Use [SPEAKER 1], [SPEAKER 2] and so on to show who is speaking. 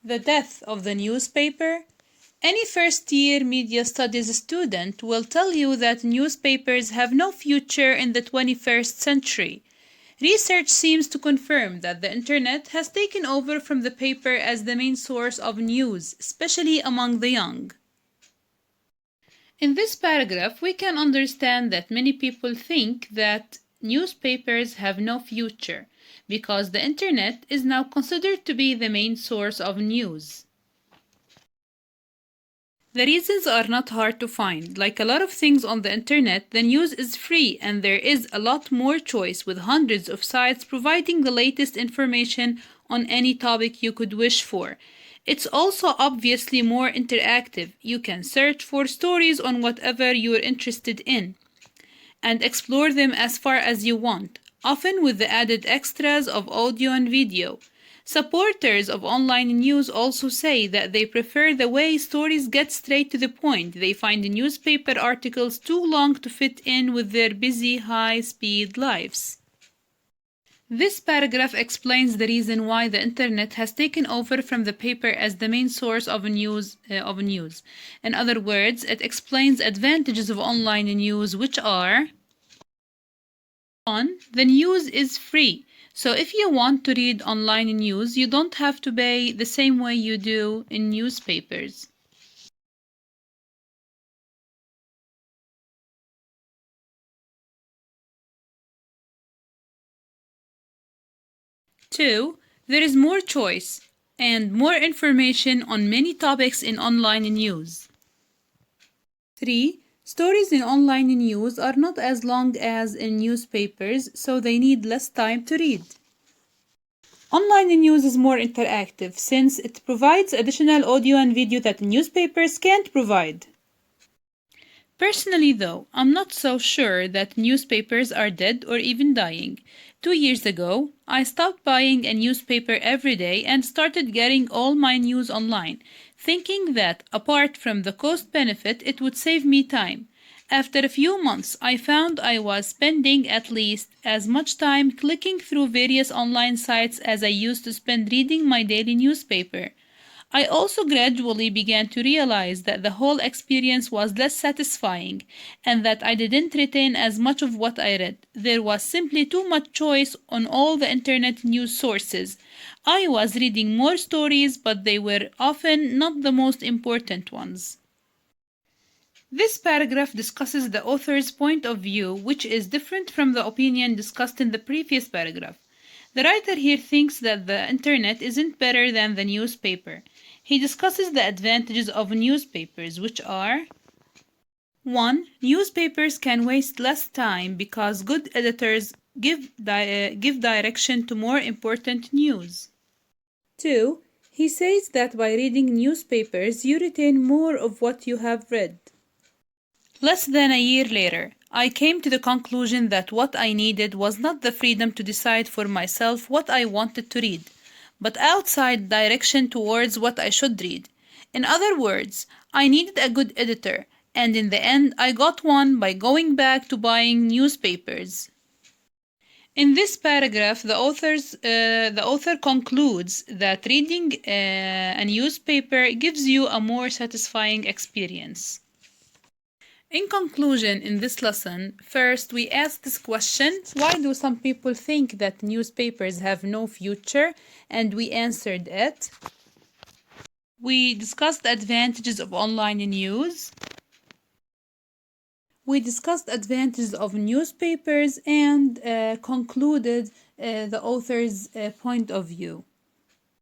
[SPEAKER 1] The death of the newspaper. Any first-year media studies student will tell you that newspapers have no future in the 21st century. Research seems to confirm that the internet has taken over from the paper as the main source of news, especially among the young. In this paragraph, we can understand that many people think that newspapers have no future because the internet is now considered to be the main source of news. The reasons are not hard to find. Like a lot of things on the internet, the news is free and there is a lot more choice with hundreds of sites providing the latest information on any topic you could wish for. It's also obviously more interactive. You can search for stories on whatever you're interested in and explore them as far as you want, often with the added extras of audio and video. Supporters of online news also say that they prefer the way stories get straight to the point. They find newspaper articles too long to fit in with their busy, high-speed lives. This paragraph explains the reason why the internet has taken over from the paper as the main source of news. In other words, it explains advantages of online news, which are: 1. The news is free. So if you want to read online news, you don't have to pay the same way you do in newspapers. 2. There is more choice and more information on many topics in online news. 3. Stories in online news are not as long as in newspapers, so they need less time to read. Online news is more interactive since it provides additional audio and video that newspapers can't provide. Personally, though, I'm not so sure that newspapers are dead or even dying. 2 years ago, I stopped buying a newspaper every day and started getting all my news online, thinking that, apart from the cost benefit, it would save me time. After a few months, I found I was spending at least as much time clicking through various online sites as I used to spend reading my daily newspaper. I also gradually began to realize that the whole experience was less satisfying and that I didn't retain as much of what I read. There was simply too much choice on all the internet news sources. I was reading more stories, but they were often not the most important ones. This paragraph discusses the author's point of view, which is different from the opinion discussed in the previous paragraph. The writer here thinks that the internet isn't better than the newspaper. He discusses the advantages of newspapers, which are: 1. Newspapers can waste less time because good editors give direction to more important news. 2. He says that by reading newspapers, you retain more of what you have read. Less than a year later, I came to the conclusion that what I needed was not the freedom to decide for myself what I wanted to read, but outside direction towards what I should read. In other words, I needed a good editor, and in the end I got one by going back to buying newspapers. In this paragraph, the author concludes that reading a newspaper gives you a more satisfying experience. In conclusion, in this lesson, first we asked this question: why do some people think that newspapers have no future? And we answered it. We discussed the advantages of online news. We discussed advantages of newspapers and concluded the author's point of view.